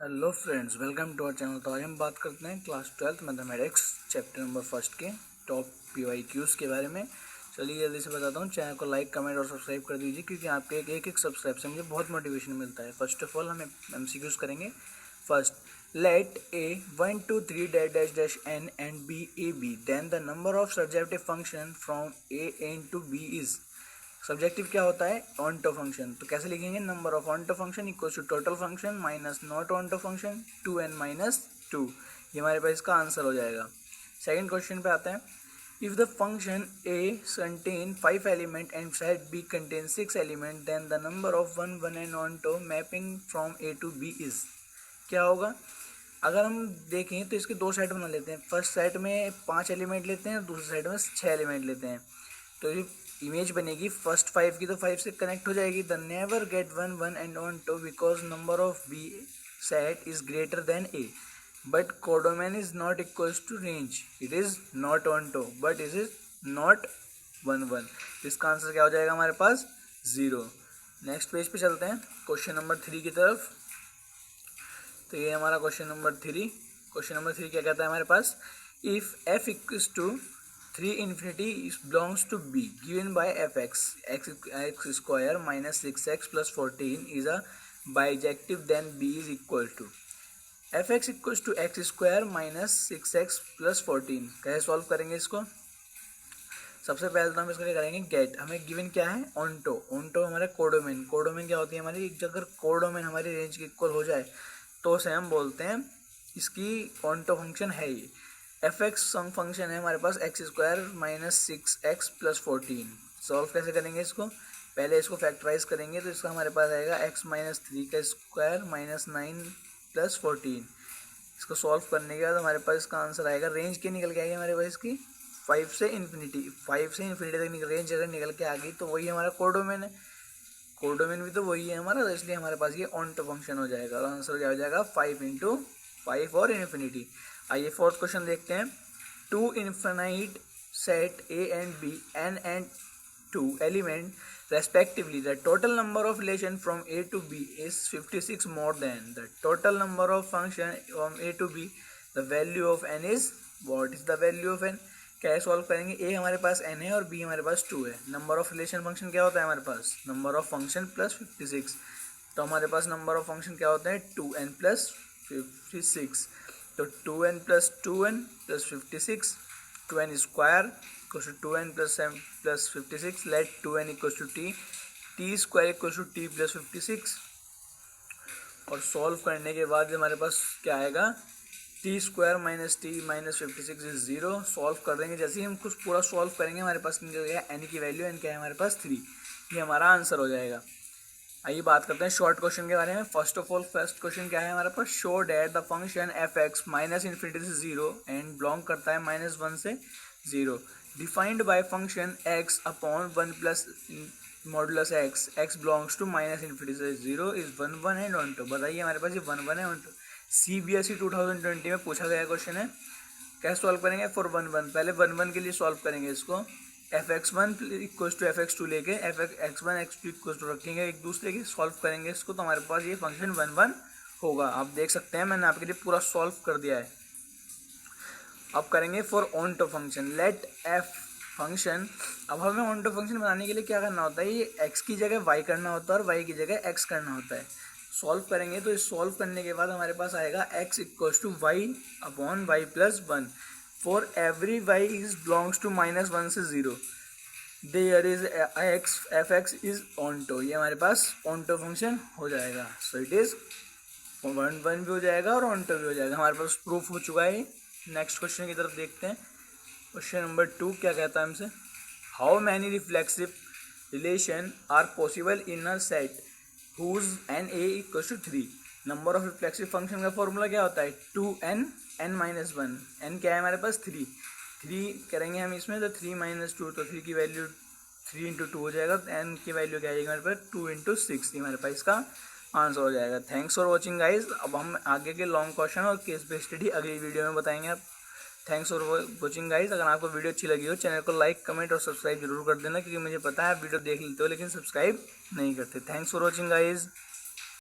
Hello friends, welcome to our channel. तो आज हम बात करते हैं class 12 mathematics chapter number first के टॉप PYQs के बारे में। चलिए जल्दी से बताता हूँ। चैनल को लाइक, कमेंट और सब्सक्राइब कर दीजिए, क्योंकि आपके एक सब्सक्राइब से मुझे बहुत मोटिवेशन मिलता है। फर्स्ट ऑफ ऑल हम MCQs करेंगे। First, let A 1 2 3 dash dash dash n and B A B, then the number of surjective function from A n to B is। Subjective क्या होता है? Onto function. तो कैसे लिखेंगे? Number of onto function equals to total function minus not onto function 2n माइनस 2। ये हमारे पास इसका आंसर हो जाएगा। सेकंड क्वेश्चन पे आते हैं। If the function a contain 5 element and set b contain 6 element, then the number of 1 1 and onto mapping from a to b is. क्या होगा? अगर हम देखें तो इसके दो सेट बना लेते हैं। फर्स्ट सेट में 5 एलिमेंट लेते हैं, दूसरे सेट में 6 एलिमेंट लेते हैं। तो ये इमेज बनेगी फर्स्ट 5 की, तो 5 से कनेक्ट हो जाएगी। The never get 1 1 and onto because number of B set is greater than A, but codomain is not equals to range. It is not onto but it is not 1 1। इसका answer क्या हो जाएगा हमारे पास? 0। Next page पे चलते हैं question number 3 की तरफ। तो ये हमारा क्वेश्चन नंबर 3। क्वेश्चन नंबर 3 क्या कहता है हमारे पास? If f equals to 3 infinity belongs to B given by fx x square minus 6x plus 14 is a bijective, then B is equal to fx equals to x square minus 6x plus 14। कैसे solve करेंगे इसको? सबसे पहले तो हम इसके लिए करेंगे गेट। हमें गिवन क्या है? ऑनटो। ऑनटो हमारे कोडोमेन। कोडोमेन क्या होती है हमारी? अगर कोडोमेन हमारी रेंज के इक्वल हो जाए तो उसे हम बोलते हैं इसकी ऑनटो फंक्शन है ये। एफ एक्स फंक्शन है हमारे पास x square minus 6x plus 14। Solve कैसे करेंगे इसको? पहले इसको फैक्टराइज करेंगे तो इसका हमारे पास आएगा x माइनस 3 का स्क्वायर माइनस 9 प्लस 14। इसको सॉल्व करने के बाद हमारे पास इसका आंसर आएगा। रेंज क्या निकल के आएगी हमारे पास इसकी? 5 से इन्फिनिटी। 5 से इन्फिनिटी तक रेंज अगर निकल के आ गई तो वही हमारा कोडोमेन है। कोडोमेन भी तो वही है हमारा, तो इसलिए हमारे पास ये ऑनटो फंक्शन हो जाएगा। और आंसर क्या हो जाएगा? 5 इंटू 5 और इन्फिनिटी। आइए फोर्थ क्वेश्चन देखते हैं। Two infinite set A and B n and 2 element respectively, the total number of relation from A to B is 56 more than the total number of function from A to B. The value of n is, what is the value of n? क्या solve करेंगे? A हमारे पास n है और B हमारे पास 2 है। Number of relation function क्या होता है हमारे पास? Number of function plus 56। तो हमारे पास नंबर ऑफ फंक्शन क्या होता है? 2n plus 56। तो 2n plus 2n plus 56, 2n square equals to 2n plus 56। Let 2n equals to t square equals to t plus 56। और सॉल्व करने के बाद हमारे पास क्या आएगा? t square minus t minus 56 is 0। Solve कर देंगे। जैसे ही हम कुछ पूरा सॉल्व करेंगे हमारे पास निकल गया n की वैल्यू। n क्या है हमारे पास? 3। ये हमारा आंसर हो जाएगा। आइए बात करते हैं शॉर्ट क्वेश्चन के बारे में। First of all first question क्या है हमारे पास? Show that the function f x minus infinity से 0 एंड बिलोंग करता है माइनस 1 से 0, defined by function x upon 1 plus modulus x, x belongs to minus infinity से 0 इज 1 1 एंड 1 2। बताइए हमारे पास ये 1 1 है 1 2। CBSE 2020 में पूछा गया क्वेश्चन है। कैसे सॉल्व करेंगे? फॉर 1 1 पहले 1 1 के लिए सॉल्व करेंगे इसको। fx1 इक्वल्स टू fx2 लेके x1 x2 इक्वल्स टू रखेंगे एक दूसरे की, सॉल्व करेंगे इसको तो हमारे पास ये फंक्शन 1 1 होगा। आप देख सकते हैं मैंने आपके लिए पूरा सॉल्व कर दिया है। अब करेंगे for onto function. Let f function. अब हमें ऑनटो फंक्शन बनाने के लिए क्या करना होता है? ये x की जगह y करना होता है और y की जगह x करना होता है। सॉल्व करेंगे तो इस सॉल्व करने के बाद हमारे पास आएगा x equals to y upon y plus 1। For every y is belongs to minus 1 से 0, there is x fx is onto। ये हमारे पास onto फंक्शन हो जाएगा। सो इट इज 1 1 भी हो जाएगा और onto भी हो जाएगा। हमारे पास प्रूफ हो चुका है। नेक्स्ट क्वेश्चन की तरफ देखते हैं। क्वेश्चन नंबर 2 क्या कहता है हमसे? How many reflexive relation are possible in a set whose n A equals to 3। Number of reflexive function का फॉर्मूला क्या होता है? 2n n minus 1। n क्या है हमारे पास? 3 करेंगे हम इसमें तो 3 माइनस 2, तो 3 की वैल्यू 3 इंटू 2 हो जाएगा। तो n की वैल्यू क्या आएगी हमारे पास? 2 इंटू 6। हमारे पास इसका आंसर हो जाएगा। Thanks for watching guys. अब हम आगे के लॉन्ग क्वेश्चन और केस बेस्ड स्टडी अगली वीडियो में बताएंगे आप। Thanks for watching guys. अगर आपको वीडियो अच्छी लगी हो चैनल को लाइक, कमेंट और सब्सक्राइब जरूर कर देना, क्योंकि मुझे पता है आप वीडियो देख लेते हो लेकिन सब्सक्राइब नहीं करते। Thanks for watching guys.